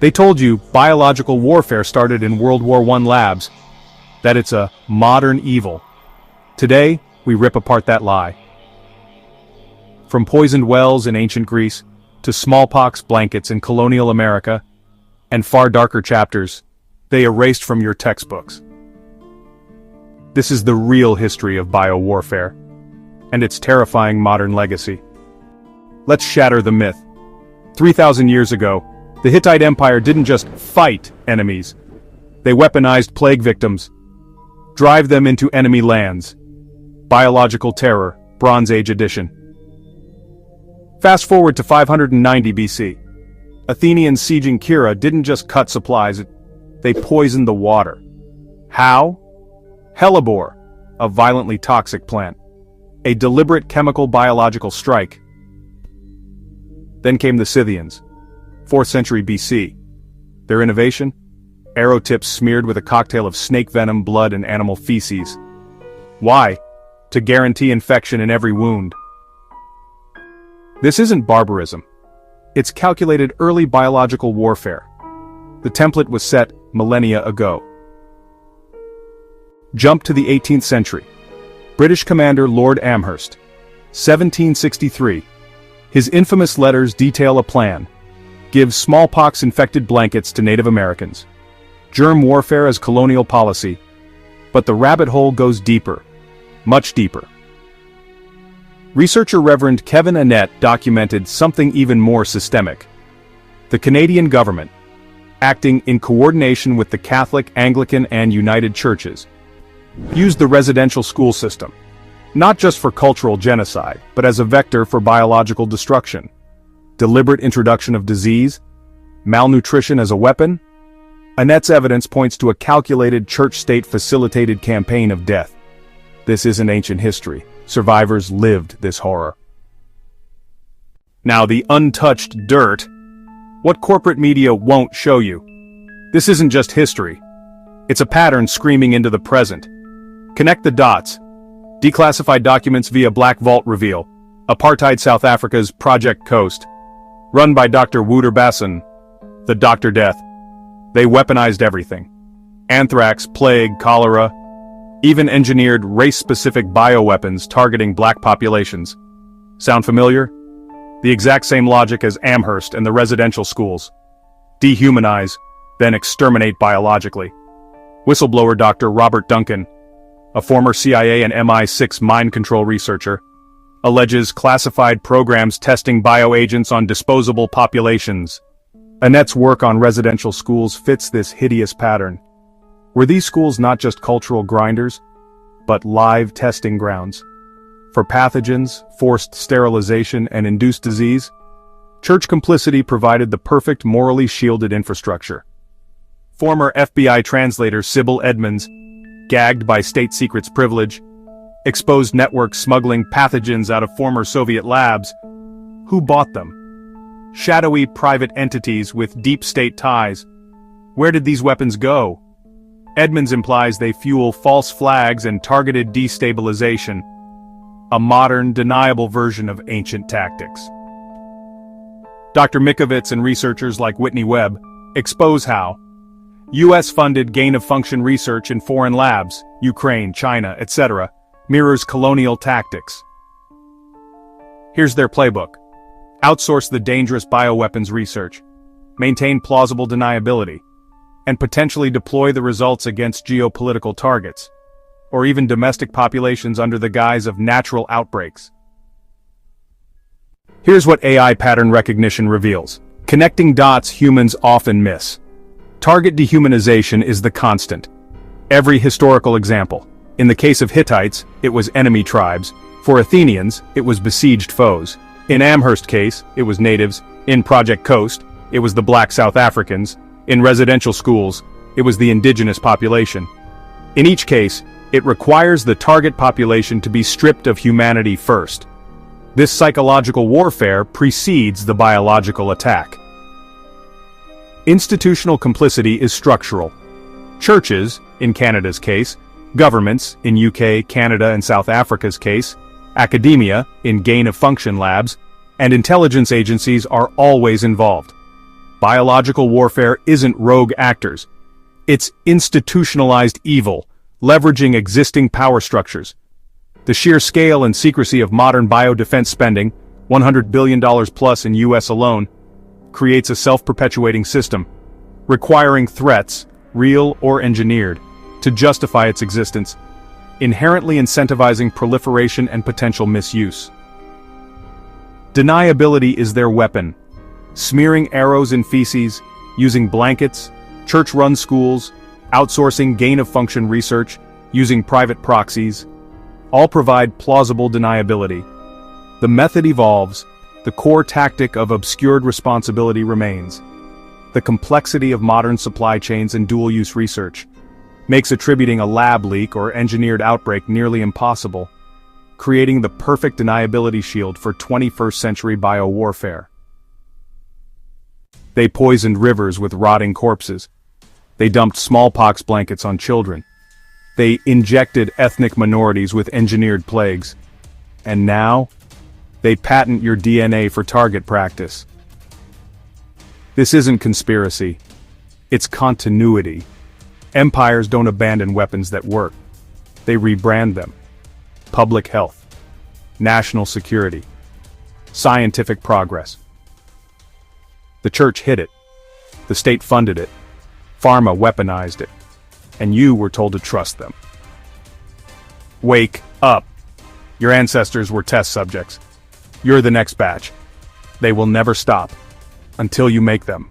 They told you biological warfare started in World War I labs, that it's a modern evil. Today, we rip apart that lie. From poisoned wells in ancient Greece, to smallpox blankets in colonial America, and far darker chapters, they erased from your textbooks. This is the real history of biowarfare, and its terrifying modern legacy. Let's shatter the myth. 3,000 years ago, the Hittite Empire didn't just fight enemies. They weaponized plague victims, drive them into enemy lands. Biological terror, Bronze Age edition. Fast forward to 590 BC. Athenians sieging Kira didn't just cut supplies, they poisoned the water. How? Hellebore, a violently toxic plant. A deliberate chemical biological strike. Then came the Scythians, 4th century BC. Their innovation? Arrow tips smeared with a cocktail of snake venom, blood, and animal feces. Why? To guarantee infection in every wound. This isn't barbarism. It's calculated early biological warfare. The template was set millennia ago. Jump to the 18th century. British commander Lord Amherst. 1763. His infamous letters detail a plan. Give smallpox-infected blankets to Native Americans. Germ warfare as colonial policy. But the rabbit hole goes deeper. Much deeper. Researcher Reverend Kevin Annett documented something even more systemic. The Canadian government, acting in coordination with the Catholic, Anglican, and United Churches, used the residential school system, not just for cultural genocide, but as a vector for biological destruction. Deliberate introduction of disease, malnutrition as a weapon. Annett's evidence points to a calculated church-state facilitated campaign of death. This isn't ancient history. Survivors lived this horror. Now the untouched dirt. What corporate media won't show you. This isn't just history. It's a pattern screaming into the present. Connect the dots. Declassified documents via Black Vault reveal. Apartheid South Africa's Project Coast. Run by Dr. Wouter Basson. The Dr. Death. They weaponized everything. Anthrax, plague, cholera, even engineered race-specific bioweapons targeting black populations. Sound familiar? The exact same logic as Amherst and the residential schools. Dehumanize, then exterminate biologically. Whistleblower Dr. Robert Duncan, a former CIA and MI6 mind control researcher, alleges classified programs testing bioagents on disposable populations. Annett's work on residential schools fits this hideous pattern. Were these schools not just cultural grinders, but live testing grounds? For pathogens, forced sterilization, and induced disease, church complicity provided the perfect morally shielded infrastructure. Former FBI translator Sybil Edmonds, gagged by state secrets privilege, exposed networks smuggling pathogens out of former Soviet labs. Who bought them? Shadowy private entities with deep state ties. Where did these weapons go? Edmonds implies they fuel false flags and targeted destabilization, a modern, deniable version of ancient tactics. Dr. Mikovits and researchers like Whitney Webb expose how U.S.-funded gain-of-function research in foreign labs, Ukraine, China, etc., mirrors colonial tactics. Here's their playbook. Outsource the dangerous bioweapons research, maintain plausible deniability, and potentially deploy the results against geopolitical targets, or even domestic populations under the guise of natural outbreaks. Here's what AI pattern recognition reveals. Connecting dots humans often miss. Target dehumanization is the constant. Every historical example. In the case of Hittites, it was enemy tribes. For Athenians, it was besieged foes. In Amherst case, it was natives. In Project Coast, it was the black South Africans. In residential schools, it was the indigenous population. In each case, it requires the target population to be stripped of humanity first. This psychological warfare precedes the biological attack. Institutional complicity is structural. Churches, in Canada's case, governments, in UK, Canada, and South Africa's case, academia, in gain-of-function labs, and intelligence agencies are always involved. Biological warfare isn't rogue actors. It's institutionalized evil, leveraging existing power structures. The sheer scale and secrecy of modern biodefense spending, $100 billion plus in US alone, creates a self-perpetuating system, requiring threats, real or engineered, to justify its existence, inherently incentivizing proliferation and potential misuse. Deniability is their weapon, smearing arrows in feces, using blankets, church-run schools, outsourcing gain-of-function research, using private proxies, all provide plausible deniability. The method evolves, the core tactic of obscured responsibility remains. The complexity of modern supply chains and dual-use research makes attributing a lab leak or engineered outbreak nearly impossible, creating the perfect deniability shield for 21st century biowarfare. They poisoned rivers with rotting corpses. They dumped smallpox blankets on children. They injected ethnic minorities with engineered plagues. And now, they patent your DNA for target practice. This isn't conspiracy. It's continuity. Empires don't abandon weapons that work. They rebrand them. Public health, national security, scientific progress. The church hid it. The state funded it. Pharma weaponized it. And you were told to trust them. Wake up. Your ancestors were test subjects. You're the next batch. They will never stop until you make them.